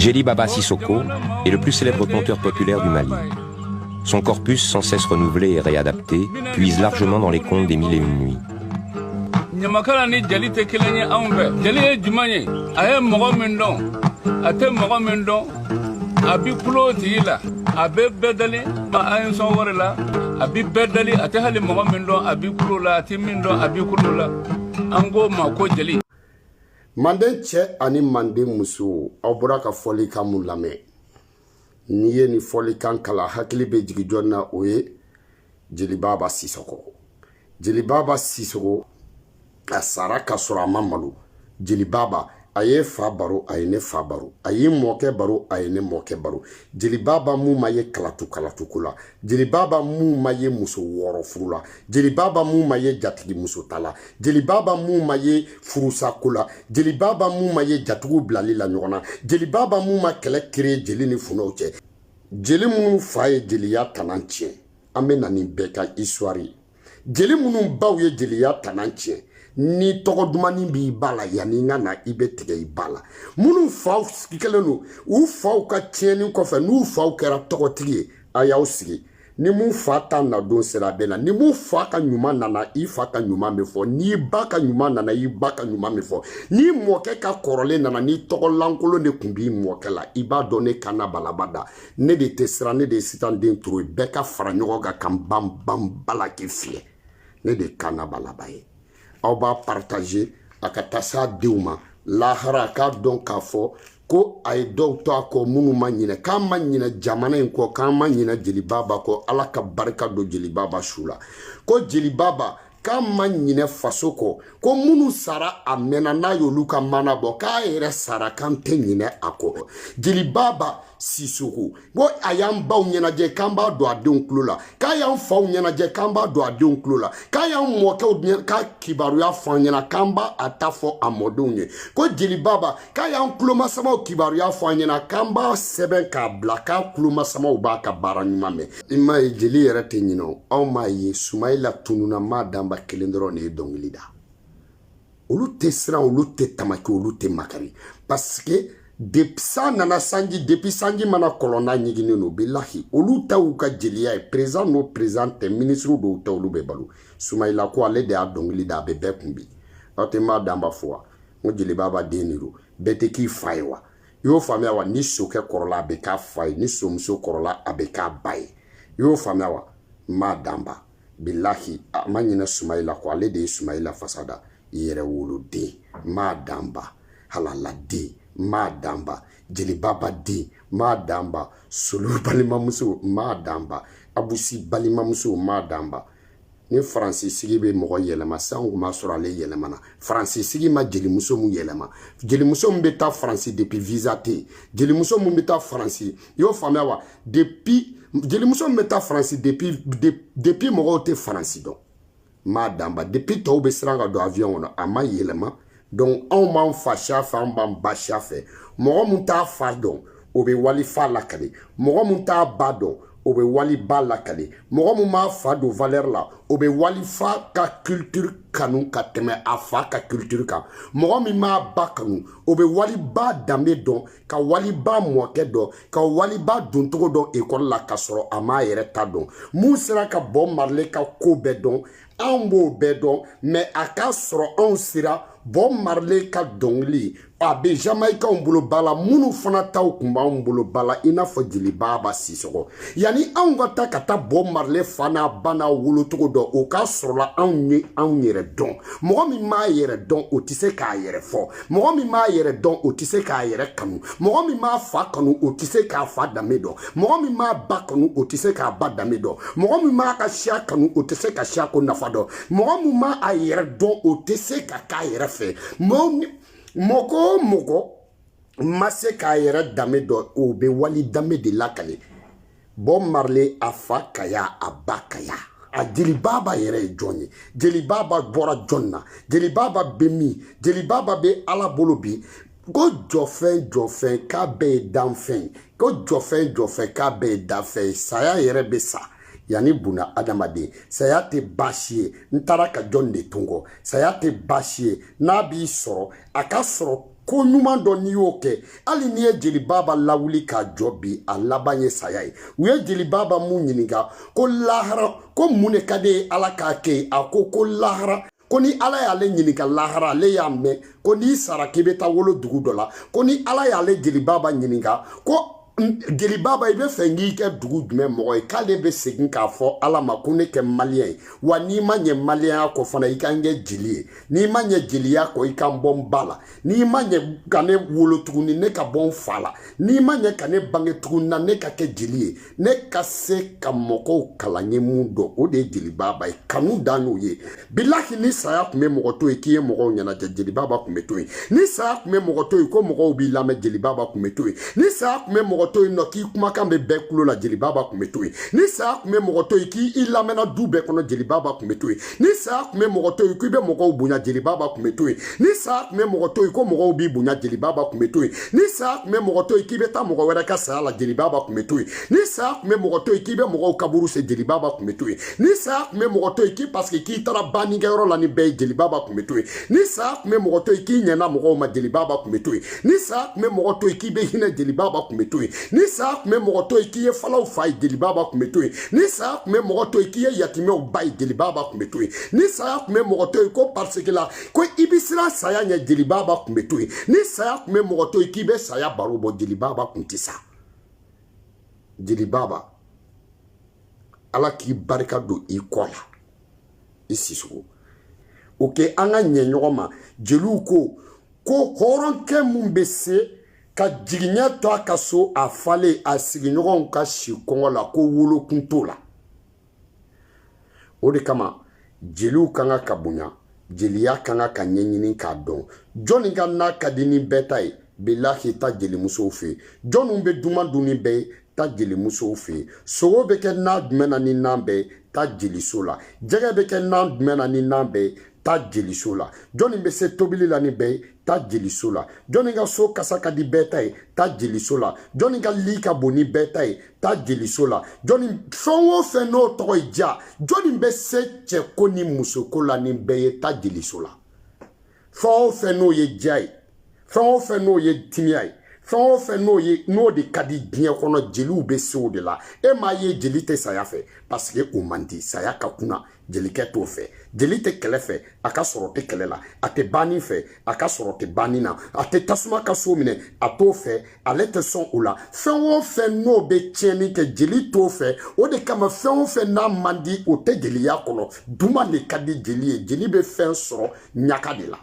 Djely Baba Sissoko est le plus célèbre conteur populaire du Mali. Son corpus, sans cesse renouvelé et réadapté, puise largement dans les contes des Mille et une nuits. Manden cɛ ani manden muso aw bɔra ka fɔlikan mun lamɛn n'i ye ni fɔlikan kala hakili bɛ jigin jɔn na o ye Djely Baba Sissoko. Djely Baba Sissoko a sara ka sɔrɔ a ma malo. Djely Baba a ye fa baro a ye ne fa baro, a ye mɔkɛ baro a ye ne mɔkɛ baro. Djely Baba mun ma ye kalatu ko la, Djely Baba mun ma ye muso wɔɔrɔ furu la, Djely Baba mun ma ye jatigi muso ta la, Djely Baba mun ma ye furusa ko la, Djely Baba mun ma ye jatigiw bilali la ɲɔgɔn na, Djely Baba mun ma kɛlɛ créer jeli ni funɛw cɛ. Jeli minnu fa ye jeliya tanan tiɲɛ, an bɛ na nin bɛɛ ka histoire ye. Jeli minnu baw ye jeliya tanan tiɲɛ, ni tɔgɔ dumanin b'i ba la yanni n ka na i bɛ tigɛ i ba la. Minnu faw kɛlen don u faw ka tiɲɛni kɔfɛ n'u faw kɛra tɔgɔtigi ye a y'aw sigi. Ni mun fa ta nadon sera bɛ na, ni mun fa ka ɲuman nana i fa ka ɲuman bɛ fɔ, ni ba ka ɲuman nana i ba ka ɲuman bɛ fɔ, ni mɔkɛ ka kɔrɔlen nana ni tɔgɔ lankolon de tun b'i mɔkɛ la i b'a dɔn ne kana balaba da, ne de tɛ siran, ne de ye sitan den turu ye, bɛɛ ka fara ɲɔgɔn kan ka n ban bala k'i fiyɛ, ne de kana balaba ye. Aw b'a partager a ka taa s'a denw ma lahara k'a dɔn k'a fɔ ko a ye dɔw to a kɔ minnu ma ɲinɛ, k'an ma ɲinɛ jamana in kɔ, k'an ma ɲinɛ Djely Baba kɔ, ala ka barika don Djely Baba su la, ko Djely Baba k'an ma ɲinɛ faso kɔ, ko minnu sara a mɛnna n'a y'olu ka mana bɔ, k'a yɛrɛ sara k'an tɛ ɲinɛ a kɔ. Djely Baba Sissoko ko a y'an baw ɲɛnajɛ k'an b'a don a denw tulo la, k'a y'an faw ɲɛnajɛ k'an b'a don a denw tulo la, k'a y'an mɔkɛw ka kibaruya fɔ an ɲɛna k'an b'a ta fɔ a mɔdenw ye, ko Djely Baba k'a y'an tulomasamaw kibaruya fɔ an ɲɛna k'an b'a sɛbɛn k'a bila k'a tulomasamaw b'a ka baara ɲuman mɛn. I m'a ye Djely yɛrɛ tɛ ɲinɛ o, aw m'a ye Sumayila tununa maa danba kelen dɔrɔn de ye dɔnkili da. Olu tɛ siran, olu tɛ tamaki, olu tɛ makari, parce que sa nana sanji, depuis sanji mana kɔlɔnna ɲiginen no bilahi olu ta y'u ka jeliya ye, président n'o président tɛ, ministre dɔw ta olu bɛ balo. Sumayila ko ale de y'a dɔnkili da a bɛ bɛɛ kun bi. Aw tɛ maa danba fɔ wa n ko Djely Baba den de don, bɛɛ tɛ k'i fa ye wa, i y'o faamuya wa, ni sokɛ kɔrɔla a bɛ k'a fa ye, ni somuso kɔrɔla a bɛ k'a ba ye, i y'o faamuya wa, maa danba bilahi a ma ɲinɛ Sumayila ko ale de ye Sumayila fasada, yɛrɛ woloden, maa danba halaladen, maa danba Djely Baba den, maa danba Solo balimamuso, maa danba Abusi balimamuso, maa danba. Ni Faransi sigi bɛ mɔgɔ yɛlɛma san kuma sɔrɔ ale yɛlɛmana, Faransi sigi ma jeli muso mun yɛlɛma, jeli muso mun bɛ taa Faransi depuis visa tɛ, jeli muso mun bɛ taa Faransi, i y'o faamuya wa, depuis jeli muso mun bɛ taa Faransi depuis mɔgɔw tɛ Faransi dɔn, maa danba depuis tɔw bɛ siran ka don avion kɔnɔ a ma yɛlɛma. Donc anw b'an fa siya fɛ, an b'an ba siya fɛ, mɔgɔ mun t'a fa dɔn o bɛ wali fa lakale, mɔgɔ mun t'a ba dɔn o bɛ wali ba lakale, mɔgɔ mun b'a fa don valeur la o bɛ wali fa ka culture kanu ka tɛmɛ a fa ka culture kan, mɔgɔ min b'a ba kanu o bɛ wali ba danbe dɔn, ka wali ba mɔkɛ dɔn, ka wali ba doncogo dɔn école la ka sɔrɔ a m'a yɛrɛ ta dɔn, mun sera ka Bob Marley ka ko bɛɛ dɔn, anw b'o bɛɛ dɔn, mais a ka sɔrɔ anw sera Bob Marley ka dɔnkili a bɛ Jamaïcains bolo ba la, minnu fana taw kun b'anw bolo ba la i n'a fɔ Djely Baba Sissoko. Yani anw ka taa ka taa Bob Marley fa n'a ba n'a wolocogo dɔn o k'a sɔrɔla anw ye anw yɛrɛ dɔn, mɔgɔ min m'a yɛrɛ dɔn o tɛ se k'a yɛrɛ fɔ, mɔgɔ min m'a yɛrɛ dɔn o tɛ se k'a yɛrɛ kanu, mɔgɔ min m'a fa kanu o tɛ se k'a fa danbe dɔn, mɔgɔ min m'a ba kanu o tɛ se k'a ba danbe dɔn, mɔgɔ min m'a ka siya kanu o tɛ se ka siya ko nafa dɔn, mɔgɔ min m'a a yɛrɛ dɔn o tɛ se ka k'a yɛrɛ fɛ. Mɔgɔ mɔgɔ ma se k'a yɛrɛ danbe dɔn o bɛ wali danbe de lakale. Bob Marley a fa kaya a ba kaya, a Djely Baba yɛrɛ ye jɔn ye, Djely Baba bɔra jɔn na, Djely Baba bɛ min, Djely Baba bɛ ala bolo bi, ko jɔfɛn k'a bɛɛ ye danfɛn, ko jɔfɛn k'a bɛɛ ye danfɛn, saya yɛrɛ bɛ sa yani buna adamaden, saya tɛ baasi ye n taara ka jɔn de tun kɔ, saya tɛ baasi ye n'a b'i sɔrɔ a ka sɔrɔ ko ɲuman dɔ n'i y'o kɛ hali n'i ye jelibaba lawuli k'a jɔ bi a laban ye saya ye u ye jelibaba mun ɲininka ko lahara ko mun de ka di ala k'a kɛ a ko lahara ko ni ala y'ale ɲininka lahara ale y'a mɛn ko n'i sara k'i bɛ taa wolo dugu dɔ la ko ni ala y'ale jelibaba ɲininka ko jelibaba i bɛ fɛ k'i kɛ dugu jumɛn mɔgɔ ye k'ale bɛ segin k'a fɔ ala ma ko ne kɛ maliyɛn ye wa n'i ma ɲɛ maliyɛnya kɔ fana i kan kɛ jeli ye n'i ma ɲɛ jeliya kɔ i kan bɔ n ba la n'i ma ɲɛ ka ne wolo tuguni ne ka bɔ n fa la n'i ma ɲɛ ka ne bange tuguni na ne ka kɛ jeli ye ne ka se ka mɔgɔw kalan ye mun dɔn o de ye jelibaba ye kanu dan y'o ye bilahi ni saya tun bɛ mɔgɔ to yen k'i ye mɔgɔw ɲɛnajɛ jelibaba tun bɛ to yen ni saya tun bɛ mɔgɔ to yen ko mɔgɔw b'i lamɛn jelibaba tun bɛ to yen ni saya tun bɛ mɔgɔ to yen nɔ k'i kumakan bɛ bɛɛ kulo la jelibaba tun bɛ to yen ni saya tun bɛ mɔgɔ to yen k'i lamɛnna du bɛɛ kɔnɔ jelibaba tun bɛ to yen ni saya tun bɛ mɔgɔ to yen k'i bɛ mɔgɔw bonya jelibaba tun bɛ to yen ni saya tun bɛ mɔgɔ to yen ko mɔgɔw b'i bonya jelibaba tun bɛ to yen ni saya tun bɛ mɔgɔ to yen k'i bɛ taa mɔgɔ wɛrɛ ka saya la jelibaba tun bɛ to yen ni saya tun bɛ mɔgɔ to yen k'i bɛ mɔgɔw kaburu se jelibaba tun bɛ to yen ni saya tun bɛ mɔgɔ to yen k'i parce que k'i taara bannikɛyɔrɔ la ni bɛɛ ye jelibaba tun bɛ to yen ni saya tun bɛ mɔgɔ to yen k'i ɲɛna mɔgɔw ma jelibaba tun bɛ to yen ni saya tun bɛ mɔgɔ to yen k'i bɛ hinɛ jelibaba tun bɛ to yen ni saya tun bɛ mɔgɔ to yen k'i ye falaw fa ye jelibaba tun bɛ to yen ni saya tun bɛ mɔgɔ to yen k'i ye yatimɛw ba ye jelibaba tun bɛ to yen ni saya tun bɛ mɔgɔ to yen ko parce que la ko i bɛ siran saya ɲɛ jelibaba tun bɛ to yen ni saya tun bɛ mɔgɔ to yen k'i bɛ saya baro bɔ jelibaba tun tɛ sa jelibaba ala k'i barika don i kɔ la i sisogo o kɛ an ka ɲɛ ɲɔgɔn ma jeliw ko hɔrɔnkɛ mun bɛ se ka jigiɲɛ to a ka so a falen a sigiɲɔgɔnw ka si kɔngɔ la ko wolokun t'o la o de kama jeliw kan ka bonya jeliya kan ka ɲɛɲini k'a dɔn jɔnni ka n'a ka di ni bɛɛ ta ye bilahi ta jelimusow fɛ jɔnniw bɛ duman dun ni bɛɛ ye ta jelimusow fɛ sogo bɛ kɛ nan jumɛn na ni nan bɛɛ ta jeliso la jɛgɛ bɛ kɛ nan jumɛn na ni nan bɛɛ ta jeliso la jɔnni bɛ se tobili la ni bɛɛ ye ta jeliso la jɔnni ka so kasa ka di bɛɛ ta ye ta jeliso la jɔnni ka li ka bon ni bɛɛ ta ye ta jeliso la jɔnni fɛn o fɛn n'o tɔgɔ ye ja jɔnni bɛ se cɛko ni musoko la ni bɛɛ ye ta jeliso la fɛn o fɛn n'o ye ja ye fɛn o fɛn n'o ye timiya ye fɛn o fɛn n'o de ka di diɲɛ kɔnɔ jeliw bɛ se o de la e m'a ye jeli tɛ saya fɛ parce que o man di saya ka kunna jelikɛ t'o fɛ jeli tɛ kɛlɛ fɛ a ka sɔrɔ tɛ kɛlɛ la a tɛ banni fɛ a ka sɔrɔ tɛ banni na a tɛ tasuma ka so minɛ a t'o fɛ ale tɛ sɔn o la fɛn o fɛn n'o bɛ tiɲɛni kɛ jeli t'o fɛ o de kama fɛn o fɛn n'a man di o tɛ jeliya kɔnɔ duman de ka di jeli ye jeli bɛ fɛn sɔrɔ ɲaga de la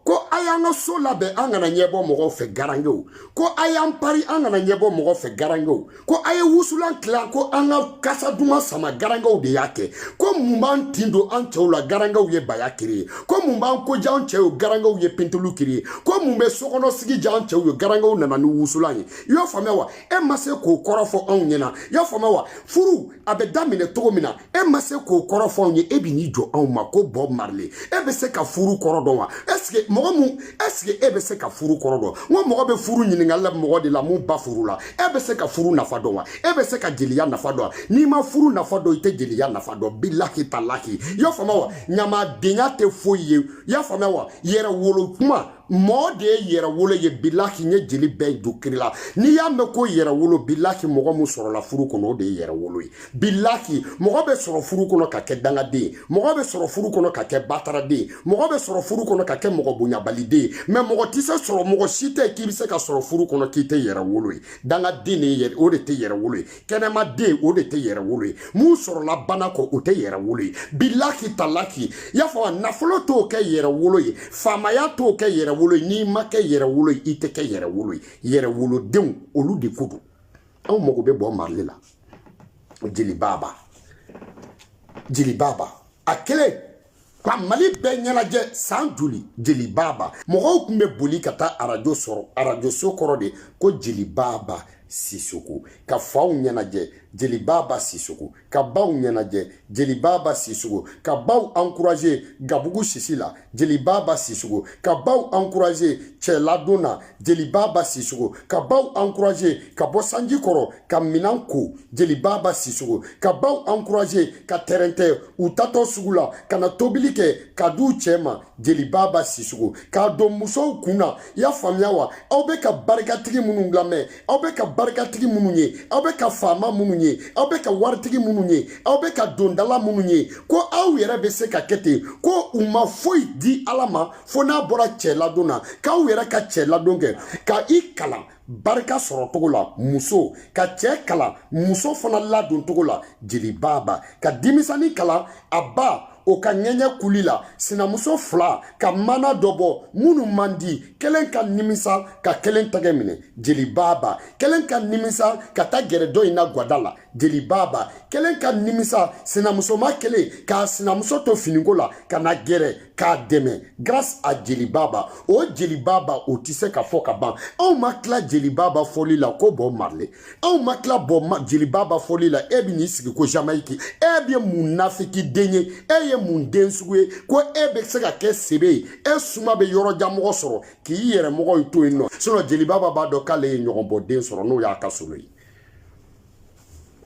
ko a y'an ka so labɛn an kana ɲɛbɔ mɔgɔw fɛ garangew ko a y'an pari an kana ɲɛbɔ mɔgɔw fɛ garangew ko a ye wusulan tilan ko an ka kasa duman sama garangew de y'a kɛ ko mun b'an tin don an cɛw la garangew ye baya kiri ye ko mun b'an koja an cɛw ye garangew ye pentelu kiri ye ko mun bɛ sokɔnɔ sigi ja an cɛw ye garangew nana ni wusulan ye i y'o faamuya wa e ma se k'o kɔrɔ fɔ anw ɲɛna i y'a faamuya wa furu a bɛ daminɛ cogo min na e ma se k'o kɔrɔ fɔ anw ye e bɛ n'i jɔ anw ma ko Bob Marley e bɛ se ka furu kɔrɔ dɔn wa est-ce que mɔgɔ mun est-ce que e bɛ se ka furu kɔrɔ dɔn n ko mɔgɔ bɛ furu ɲininkali la mɔgɔ de la mun ba furu la e bɛ se ka furu nafa dɔn wa e bɛ se ka jeliya nafa dɔn wa n'i ma furu nafa dɔn i tɛ jeliya nafa dɔn bilahi talahi i y'a faamuya wa ɲamadenya tɛ foyi ye i y'a faamuya wa yɛrɛ wolo kuma mɔgɔ de ye yɛrɛ wolo ye bilahi n ye jeli bɛɛ don kiri la n'i y'a mɛn ko yɛrɛ wolo bilahi mɔgɔ min sɔrɔla furu kɔnɔ o de ye yɛrɛ wolo ye bilahi mɔgɔ bɛ sɔrɔ furu kɔnɔ ka kɛ dangaden mɔgɔ bɛ sɔrɔ furu kɔnɔ ka kɛ bataraden mɔgɔ bɛ sɔrɔ furu kɔnɔ ka kɛ mɔgɔ bonyabaliden mɛ mɔgɔ tɛ se sɔrɔ mɔgɔ si tɛ k'i bɛ se ka sɔrɔ furu kɔnɔ k'i tɛ yɛrɛ wolo ye dangaden de o de tɛ yɛrɛ wolo ye kɛnɛmaden o de tɛ yɛrɛ wolo ye mun sɔrɔla bana kɔ o tɛ yɛrɛ wolo ye bilahi talahi i y'a fɔ nafolo t'o kɛ yɛrɛ wolo ye faamaya t'o kɛ yɛrɛ wolo ye n'i ma kɛ yɛrɛ wolo ye i tɛ kɛ yɛrɛ wolo ye yɛrɛ wolodenw olu de ko don anw mago bɛ Bob Marley la jelibaba a kelen ka Mali bɛɛ ɲɛnajɛ san joli jelibaba mɔgɔw tun bɛ boli ka taa arajo so kɔrɔ de ko jelibaba Sissoko ka faw ɲɛnajɛ Jeli Baba Sissoko ka baw ɲɛnajɛ Jeli Baba Sissoko ka baw encourager Gabugu Sisi la Jeli Baba Sissoko ka baw encourager cɛ ladonna Jeli Baba Sissoko ka baw encourager ka bɔ sanji kɔrɔ ka minan ko Jeli Baba Sissoko ka baw encourager ka tɛrɛntɛ u tatɔ sugu la ka na tobili kɛ ka du cɛ ma Jeli Baba Sissoko ka don musow kunna y'a faamuya wa aw bɛ ka barikatigi minnu lamɛn aw bɛ ka barikatigi minnu ye aw bɛ ka faama minnu ye aw bɛ ka waritigi minnu ye aw bɛ ka dondala minnu ye ko aw yɛrɛ bɛ se ka kɛ ten ko u ma foyi di Ala ma fo n'a bɔra cɛ ladon na k'aw yɛrɛ ka cɛ ladon kɛ ka I kalan barika sɔrɔ togo la muso ka cɛ kalan muso fana ladon togo la Jeli Baba ka denmisɛnnin kalan a ba o ka ɲɛɲɛ kuli la sinamuso fila ka mana dɔ bɔ minnu man di kelen ka nimisa ka kelen tɛgɛ minɛ Jeli Baba kelen ka nimisa ka taa gɛrɛ dɔ in na gwada la Jeli Baba kelen ka nimisa sinamusoma kelen ka sinamuso to finiko la ka na gɛrɛ k'a dɛmɛ grâce à Jeli Baba o Jeli Baba o tɛ se ka fɔ ka ban anw ma tila Jeli Baba fɔli la ko Bob Marley anw ma tila Jeli Baba fɔli la e bɛ n'i sigi ko Jamaïque e bɛ mun nafiki den ye e ye mun den sugu ye ko e bɛ se ka kɛ sebe ye e suma bɛ yɔrɔ jan mɔgɔ sɔrɔ k'i yɛrɛ mɔgɔ in to yen nɔ sinon Jeli Baba b'a dɔn k'ale ye ɲɔgɔn bɔ den sɔrɔ n'o y'a ka solo ye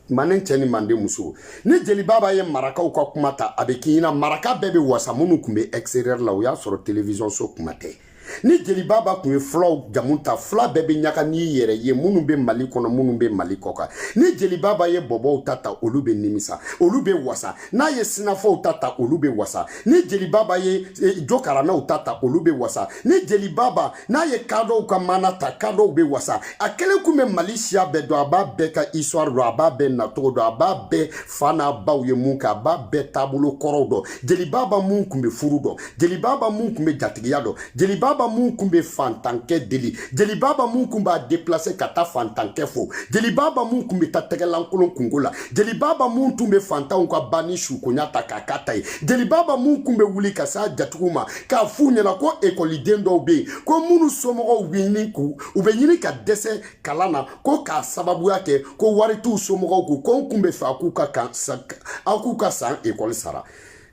manden cɛ ni manden muso ni Jeli Baba ye marakaw ka kuma ta a bɛ k'i ɲɛna maraka bɛɛ bɛ wasa minnu tun bɛ extérieur la o y'a sɔrɔ télévision so kuma tɛ ni Jeli Baba tun ye fulaw jamu ta fula bɛɛ bɛ ɲaga n'i yɛrɛ ye minnu bɛ Mali kɔnɔ minnu bɛ Mali kɔ kan ni Jeli Baba ye bɔbɔw ta olu bɛ nimisa olu bɛ wasa n'a ye sinafɔw ta olu bɛ wasa ni Jeli Baba ye jokaranaw ta olu bɛ wasa ni Jeli Baba n'a ye kadɔw ka mana ta kadɔw bɛ wasa a kelen kun bɛ Mali siya bɛɛ dɔn a b'a bɛɛ ka histoire dɔn a b'a bɛɛ nacogo dɔn a b'a bɛɛ fa n'a baw ye mun kɛ a b'a bɛɛ taabolo kɔrɔw dɔn Jeli Baba mun kun bɛ furu dɔn Jeli Baba mun kun bɛ jatigiya dɔn Jeli Baba mun kun bɛ fantankɛ deli Jeli Baba mun kun b'a déplacer ka taa fantankɛ fo Jeli Baba mun kun bɛ taa tɛgɛlankolon kungo la Jeli Baba mun tun bɛ fantanw ka banni sukonya ta k'a k'a ta ye Jeli Baba mun kun bɛ wuli ka s'a jatigiw ma k'a f'u ɲɛna ko écoliden dɔw bɛ yen ko minnu somɔgɔw bɛ ɲini ka dɛsɛ kalan na ko k'a sababuya kɛ ko wari t'u somɔgɔw kun ko n kun bɛ fɛ aw k'u ka san école sara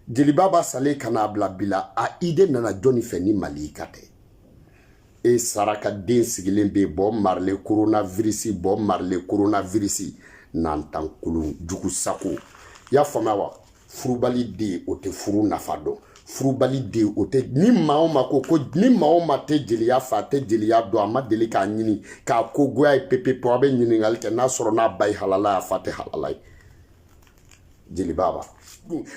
Jeli Baba salen ka n'a bila bi la a idée nana jɔnni fɛ ni Mali ka tɛ e saraka den sigilen bɛ Bob Marley coronavirus nantan kulun jugu sako y'a faamuya wa furubali den o tɛ furu nafa dɔn furubali den o tɛ ni maa o maa ko ni maa o maa tɛ jeliya fɛ a tɛ jeliya dɔn a ma deli k'a ɲini k'a ko goya ye pepewu a bɛ ɲininkali kɛ n'a sɔrɔ n'a ba ye halala ye a fa tɛ halala ye Jeli Baba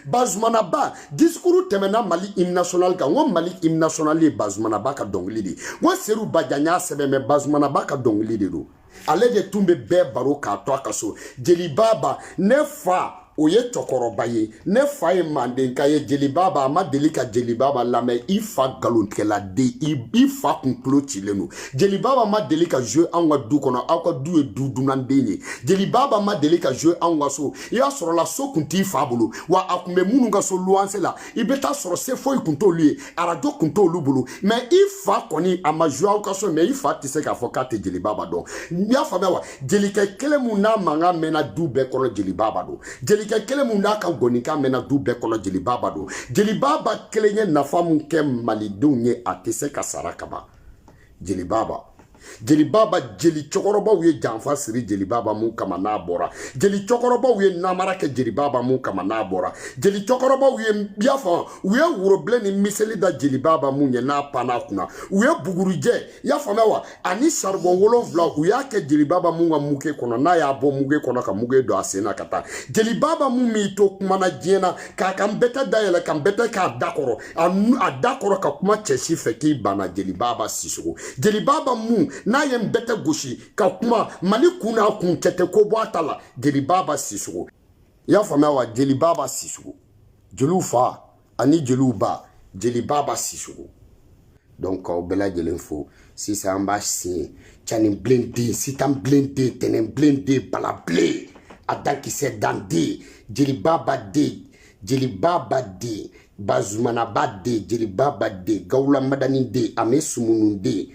Bazumana Ba discours tɛmɛna Mali hymne national kan ko Mali hymne national ye Bazumana Ba ka dɔnkili de ko Seru Badian y'a sɛbɛn mais Bazumana Ba ka dɔnkili de don ale de tun bɛ bɛɛ baro k'a to a ka so Jeli Baba ne fa o ye cɛkɔrɔba ye ne fa ye mandenka ye Jeli Baba a ma deli ka Jeli Baba lamɛn i fa galontigɛla den i fa kun tulo cilen don Jeli Baba ma deli ka jouer anw ka du kɔnɔ aw ka du ye du dunanden ye Jeli Baba ma deli ka jouer anw ka so i y'a sɔrɔ la so kun t'i fa bolo wa a kun bɛ minnu ka so luwanse la i bɛ taa sɔrɔ se foyi kun t'olu ye arajo kun t'olu bolo mais i fa kɔni a ma jouer aw ka so mais i fa tɛ se k'a fɔ k'a tɛ Jeli Baba dɔn i y'a faamuya wa jelikɛ kelen mun n'a mankan mɛnna du bɛɛ kɔnɔ Jeli Baba don jelikɛ kelen mun n'a ka gɔnikan mɛnna du bɛɛ kɔnɔ Jeli Baba don Jeli Baba kelen ye nafa mun kɛ malidenw ye a tɛ se ka sara ka ban Jeli Baba jeli cɛkɔrɔbaw ye janfa siri jeli baba mun kama n'a bɔra jeli cɛkɔrɔbaw ye namara kɛ jeli baba mun kama n'a bɔra jeli cɛkɔrɔbaw ye yafa u ye worobilen ni miseli da jeli baba mun ye n'a pana kunna u ye bugurujɛ yafa mɛ wa ani charbon 7 u y'a kɛ jeli baba mun ka muke kɔnɔ n'a y'a bɔ muke kɔnɔ ka muke don a sen na ka taa jeli baba mun mi to kuma na diɲɛ na k'a kan bɛtɛ dayɛlɛ kan bɛtɛ k'a dakɔrɔ a dakɔrɔ ka kuma cɛsi fɛ k'i banna jeli baba Sissoco jeli baba mun n'a ye bɛtɛ gosi ka kuma mali kun n'a kun kɛtɛ ko bɔ a ta la jeli baba Sissoco y'a faamuya wa jeli baba Sissoco jeliw fa ani jeliw ba jeli baba Sissoco donc aw bɛɛ lajɛlen fo sisan an b'a sen cani bilen den sitan bilen den tɛnɛn bilen den bala bilen a dankisɛ dan den jeli baba den jeli baba den Bazumana Ba den jeli baba den Gawula Madani den Ame Sumunu den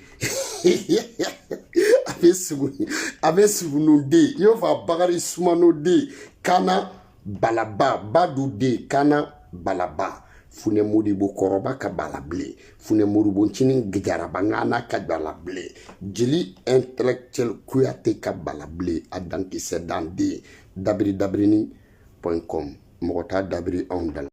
a bɛ sugunu den i b'a fɔ a Bakari Sumano den Kana Balaba Badu den Kana Balaba Funɛ Modibo kɔrɔba ka balable Funɛ Modibo ncinin Gijaraba Ngana ka balable Jeli intellectuel Kuyate ka balable a dankisɛ dan den dabiri dabrini.com mɔgɔ t'a dabiri anw dala